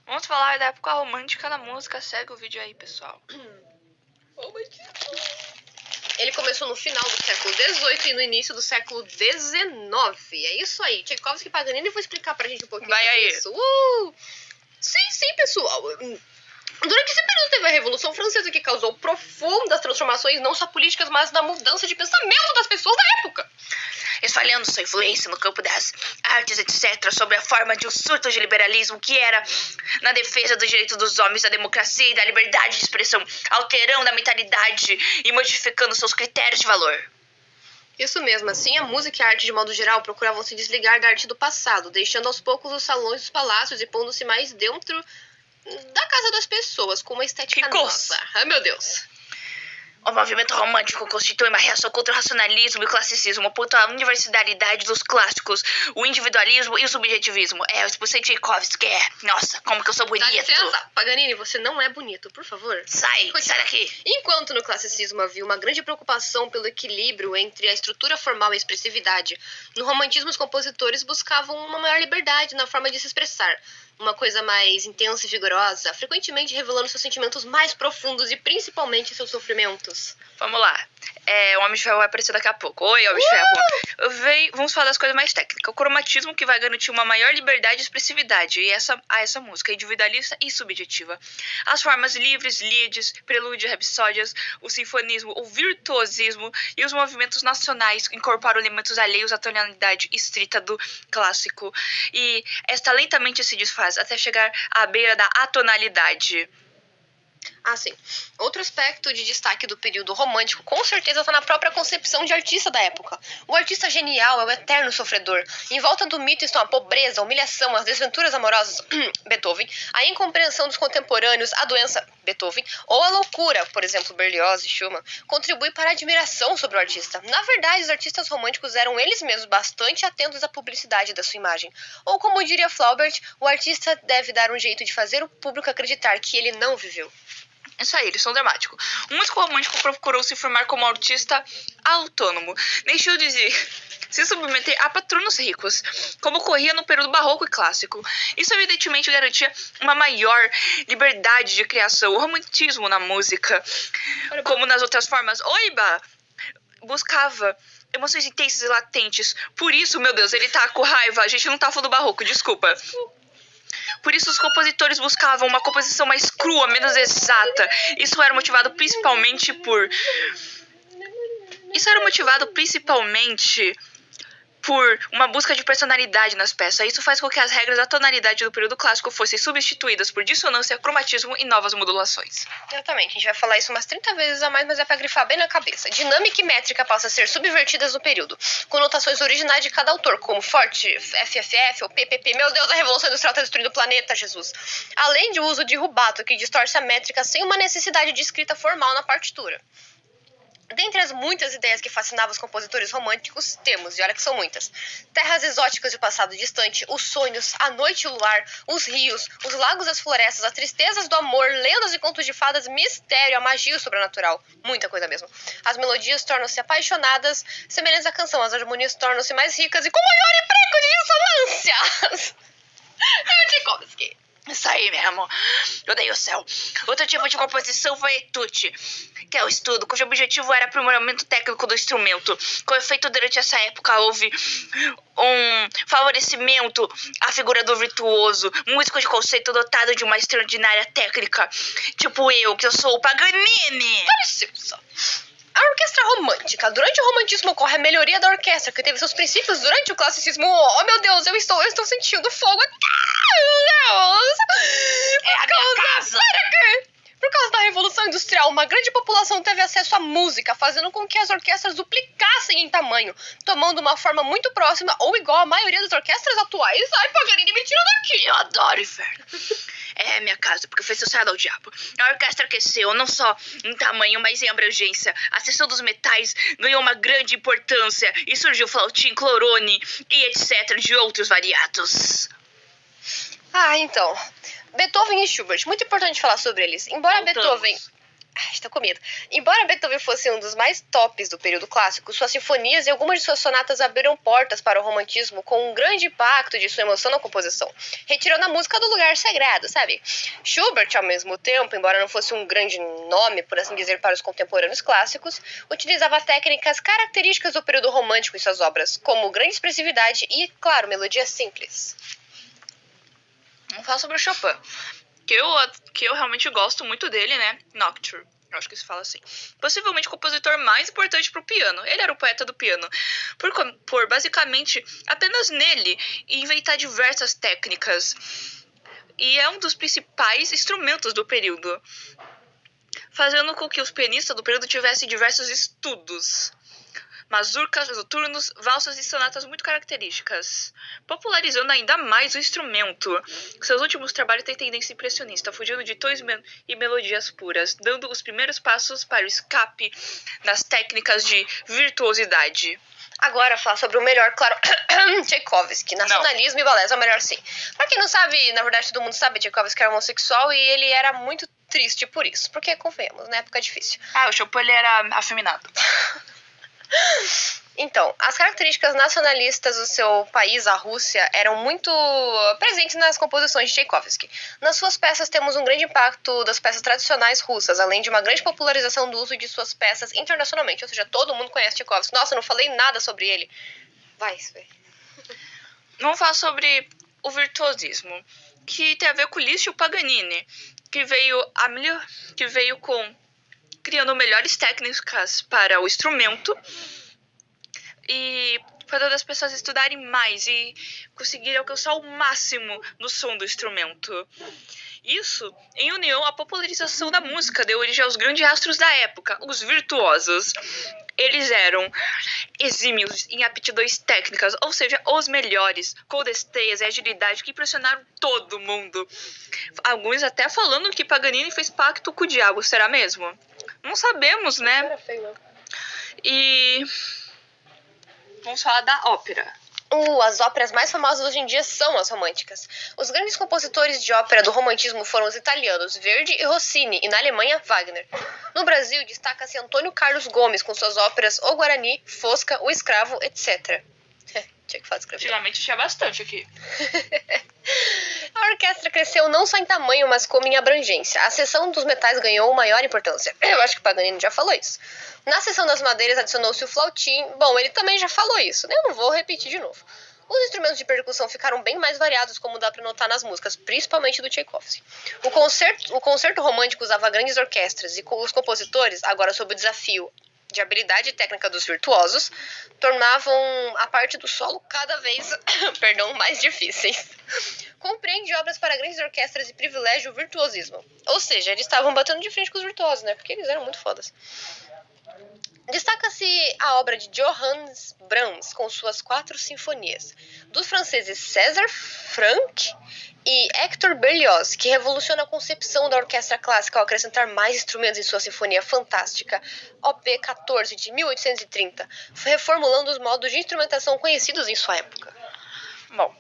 Vamos falar da época romântica da música. Segue o vídeo aí, pessoal. Ele começou no final do século XVIII e no início do século XIX. É isso aí. Tchaikovsky e Paganini, vou explicar pra gente um pouquinho Vai sobre aí. isso. Sim, pessoal. Durante esse período teve a Revolução Francesa, que causou profundas transformações, não só políticas, mas na mudança de pensamento das pessoas da época. Espalhando sua influência no campo das artes, etc., sobre a forma de um surto de liberalismo que era na defesa dos direitos dos homens, da democracia e da liberdade de expressão, alterando a mentalidade e modificando seus critérios de valor. Isso mesmo, assim, a música e a arte de modo geral procuravam se desligar da arte do passado, deixando aos poucos os salões dos palácios e pondo-se mais dentro da casa das pessoas, com uma estética nova. Ai, meu Deus. O movimento romântico constitui uma reação contra o racionalismo e o classicismo, aponta a universalidade dos clássicos, o individualismo e o subjetivismo. Eu expulsei Tchaikovsky. Nossa, como que eu sou bonito. Dá licença, Paganini, você não é bonito, por favor. Sai daqui. Enquanto no classicismo havia uma grande preocupação pelo equilíbrio entre a estrutura formal e a expressividade, no romantismo os compositores buscavam uma maior liberdade na forma de se expressar. Uma coisa mais intensa e vigorosa, frequentemente revelando seus sentimentos mais profundos e principalmente seus sofrimentos. Vamos lá. O Homem de Ferro vai aparecer daqui a pouco. Oi, Homem de Ferro. Vamos falar das coisas mais técnicas. O cromatismo, que vai garantir uma maior liberdade e expressividade. E essa música, individualista e subjetiva. As formas livres, lieds, prelúdio, rapsódias, o sinfonismo, o virtuosismo e os movimentos nacionais incorporam elementos alheios à tonalidade estrita do clássico. E esta lentamente se desfaz até chegar à beira da atonalidade. Sim. Outro aspecto de destaque do período romântico com certeza está na própria concepção de artista da época. O artista genial é o eterno sofredor. Em volta do mito estão a pobreza, a humilhação, as desventuras amorosas, Beethoven, a incompreensão dos contemporâneos, a doença, Beethoven, ou a loucura, por exemplo, Berlioz e Schumann, contribui para a admiração sobre o artista. Na verdade, os artistas românticos eram eles mesmos bastante atentos à publicidade da sua imagem. Ou como diria Flaubert, o artista deve dar um jeito de fazer o público acreditar que ele não viveu. Isso aí, eles são dramáticos. O músico romântico procurou se formar como artista autônomo. Deixou de se submeter a patronos ricos, como ocorria no período barroco e clássico. Isso evidentemente garantia uma maior liberdade de criação. O romantismo na música, como nas outras formas, buscava emoções intensas e latentes. Por isso, meu Deus, ele tá com raiva. A gente não tá falando do barroco, desculpa. Por isso, os compositores buscavam uma composição mais crua, menos exata. Isso era motivado principalmente por uma busca de personalidade nas peças. Isso faz com que as regras da tonalidade do período clássico fossem substituídas por dissonância, cromatismo e novas modulações. Exatamente, a gente vai falar isso umas 30 vezes a mais, mas é pra grifar bem na cabeça. Dinâmica e métrica passam a ser subvertidas no período, com notações originais de cada autor, como forte, FFF ou PPP. Meu Deus, a Revolução Industrial tá destruindo o planeta, Jesus. Além de uso de rubato, que distorce a métrica sem uma necessidade de escrita formal na partitura. Dentre as muitas ideias que fascinavam os compositores românticos, temos, e olha que são muitas, terras exóticas de passado distante, os sonhos, a noite e o luar, os rios, os lagos e as florestas, as tristezas do amor, lendas e contos de fadas, mistério, a magia e o sobrenatural. Muita coisa mesmo. As melodias tornam-se apaixonadas, semelhantes à canção, as harmonias tornam-se mais ricas e com maior emprego de dissonâncias. É o Tchaikovsky. Isso aí mesmo. Eu dei o céu. Outro tipo de composição foi etude, que é o estudo, cujo objetivo era aprimoramento técnico do instrumento. Com efeito, durante essa época houve um favorecimento à figura do virtuoso, músico de conceito dotado de uma extraordinária técnica. Tipo eu, que eu sou o Paganini. Dá licença. A orquestra romântica. Durante o romantismo ocorre a melhoria da orquestra, que teve seus princípios durante o classicismo. Oh, meu Deus, eu estou sentindo fogo. Meu Deus! Por causa da Revolução Industrial, uma grande população teve acesso à música, fazendo com que as orquestras duplicassem em tamanho, tomando uma forma muito próxima ou igual à maioria das orquestras atuais. Ai, Paganini, me tira daqui! Eu adoro inferno. É minha casa, porque foi associada ao diabo. A orquestra cresceu, não só em tamanho, mas em abrangência. A seção dos metais ganhou uma grande importância e surgiu flautim, clorone e etc. de outros variados. Então, Beethoven e Schubert, muito importante falar sobre eles. Embora Beethoven... tô com medo. Embora Beethoven fosse um dos mais tops do período clássico, suas sinfonias e algumas de suas sonatas abriram portas para o romantismo com um grande impacto de sua emoção na composição, retirando a música do lugar sagrado, sabe? Schubert, ao mesmo tempo, embora não fosse um grande nome, por assim dizer, para os contemporâneos clássicos, utilizava técnicas características do período romântico em suas obras, como grande expressividade e, claro, melodia simples. Vamos falar sobre o Chopin, que eu realmente gosto muito dele, né? Nocturne. Eu acho que se fala assim. Possivelmente o compositor mais importante para o piano. Ele era o poeta do piano. Por basicamente apenas nele inventar diversas técnicas. E é um dos principais instrumentos do período, fazendo com que os pianistas do período tivessem diversos estudos. Mazurcas, noturnos, valsas e sonatas muito características, popularizando ainda mais o instrumento. Seus últimos trabalhos têm tendência impressionista, fugindo de tons e melodias puras, dando os primeiros passos para o escape nas técnicas de virtuosidade. Agora, falar sobre o melhor, claro, Tchaikovsky. Nacionalismo e balés é o melhor, sim. Pra quem não sabe, na verdade todo mundo sabe, Tchaikovsky era homossexual e ele era muito triste por isso. Porque, convenhamos, na época é difícil. O Chopin ele era afeminado. Então, as características nacionalistas do seu país, a Rússia, eram muito presentes nas composições de Tchaikovsky. Nas suas peças temos um grande impacto das peças tradicionais russas, além de uma grande popularização do uso de suas peças internacionalmente. Ou seja, todo mundo conhece Tchaikovsky. Nossa, eu não falei nada sobre ele. Vai. Vamos falar sobre o virtuosismo, que tem a ver com Liszt e o Paganini, que veio criando melhores técnicas para o instrumento e fazendo as pessoas estudarem mais e conseguirem alcançar o máximo no som do instrumento. Isso, em união à popularização da música, deu origem aos grandes astros da época, os virtuosos. Eles eram exímios em aptidões técnicas, ou seja, os melhores, com destreza e agilidade que impressionaram todo mundo. Alguns até falando que Paganini fez pacto com o diabo, será mesmo? Não sabemos, né? E vamos falar da ópera. As óperas mais famosas hoje em dia são as românticas. Os grandes compositores de ópera do romantismo foram os italianos Verdi e Rossini, e na Alemanha, Wagner. No Brasil, destaca-se Antônio Carlos Gomes, com suas óperas O Guarani, Fosca, O Escravo, etc. Tinha que falar escrever. Antigamente tinha bastante aqui. A orquestra cresceu não só em tamanho, mas como em abrangência. A seção dos metais ganhou maior importância. Eu acho que o Paganini já falou isso. Na seção das madeiras adicionou-se o flautim. Bom, ele também já falou isso, né? Eu não vou repetir de novo. Os instrumentos de percussão ficaram bem mais variados, como dá para notar nas músicas, principalmente do Tchaikovsky. O concerto romântico usava grandes orquestras, e os compositores, agora sob o desafio de habilidade e técnica dos virtuosos, tornavam a parte do solo cada vez mais difíceis. Compreende obras para grandes orquestras e privilégio o virtuosismo. Ou seja, eles estavam batendo de frente com os virtuosos, né? Porque eles eram muito fodas. Destaca-se a obra de Johannes Brahms, com suas 4 sinfonias, dos franceses César Franck e Hector Berlioz, que revoluciona a concepção da orquestra clássica ao acrescentar mais instrumentos em sua sinfonia fantástica, Op. 14, de 1830, reformulando os modos de instrumentação conhecidos em sua época. Bom,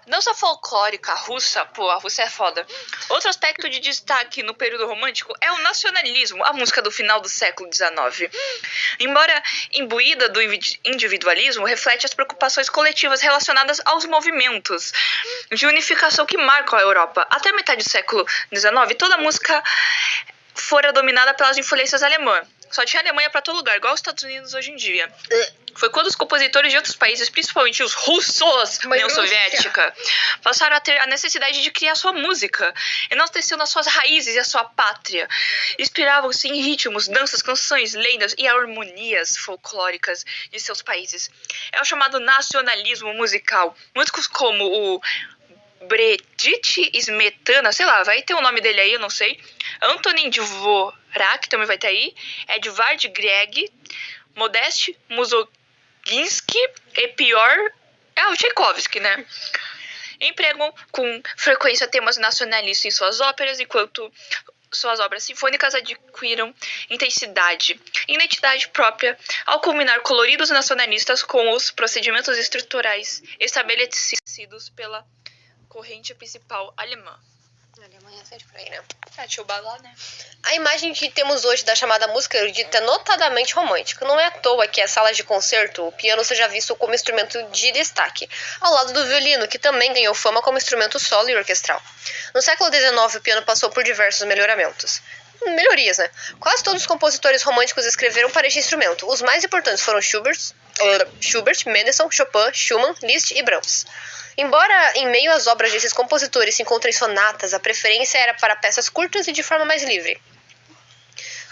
dança folclórica russa, a Rússia é foda. Outro aspecto de destaque no período romântico é o nacionalismo, a música do final do século XIX. Embora imbuída do individualismo, reflete as preocupações coletivas relacionadas aos movimentos de unificação que marcam a Europa. Até a metade do século XIX, toda a música fora dominada pelas influências alemãs. Só tinha Alemanha para todo lugar, igual os Estados Unidos hoje em dia. Foi quando os compositores de outros países, principalmente os russos, União Soviética, passaram a ter a necessidade de criar sua música, enaltecendo as suas raízes e a sua pátria. Inspiravam-se em ritmos, danças, canções, lendas e harmonias folclóricas de seus países. É o chamado nacionalismo musical. Músicos como o Bredit Smetana, sei lá, vai ter o nome dele aí, eu não sei. Antonin Dvorak também vai ter aí. Edvard Grieg, Modest Mussorgsky e pior é o Tchaikovsky, né? Empregam com frequência temas nacionalistas em suas óperas, enquanto suas obras sinfônicas adquiriram intensidade e identidade própria ao combinar coloridos nacionalistas com os procedimentos estruturais estabelecidos pela corrente principal alemã. Alemanha sente por aí, né? Tuba lá, né? A imagem que temos hoje da chamada música erudita é notadamente romântica. Não é à toa que, em salas de concerto, o piano seja visto como instrumento de destaque, ao lado do violino, que também ganhou fama como instrumento solo e orquestral. No século XIX, o piano passou por diversos melhorias, né? Quase todos os compositores românticos escreveram para este instrumento. Os mais importantes foram Schubert, Mendelssohn, Chopin, Schumann, Liszt e Brahms. Embora em meio às obras desses compositores se encontrem sonatas, a preferência era para peças curtas e de forma mais livre.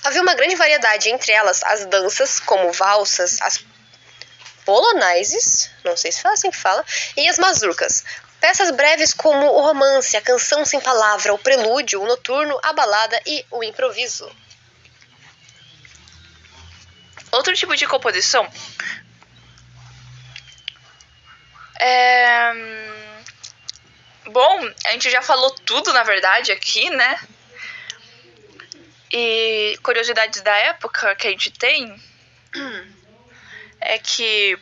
Havia uma grande variedade, entre elas as danças, como valsas, as polonaises, não sei se é assim que fala, e as mazurcas. Peças breves como o romance, a canção sem palavra, o prelúdio, o noturno, a balada e o improviso. Outro tipo de composição Bom, a gente já falou tudo, na verdade, aqui, né? E curiosidades da época que a gente tem é que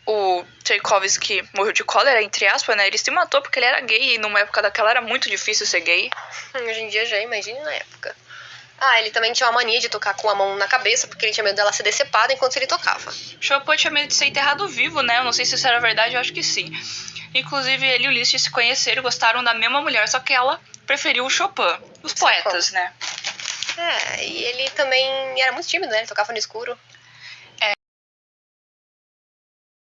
o Tchaikovsky morreu de cólera, entre aspas, né? Ele se matou porque ele era gay e numa época daquela era muito difícil ser gay. Hoje em dia já imagine na época. Ele também tinha uma mania de tocar com a mão na cabeça porque ele tinha medo dela ser decepada enquanto ele tocava. Chopin tinha medo de ser enterrado vivo, né? Eu não sei se isso era verdade, eu acho que sim. Inclusive, ele e o Liszt se conheceram e gostaram da mesma mulher, só que ela preferiu o Chopin. Os poetas, né? E ele também era muito tímido, né? Ele tocava no escuro.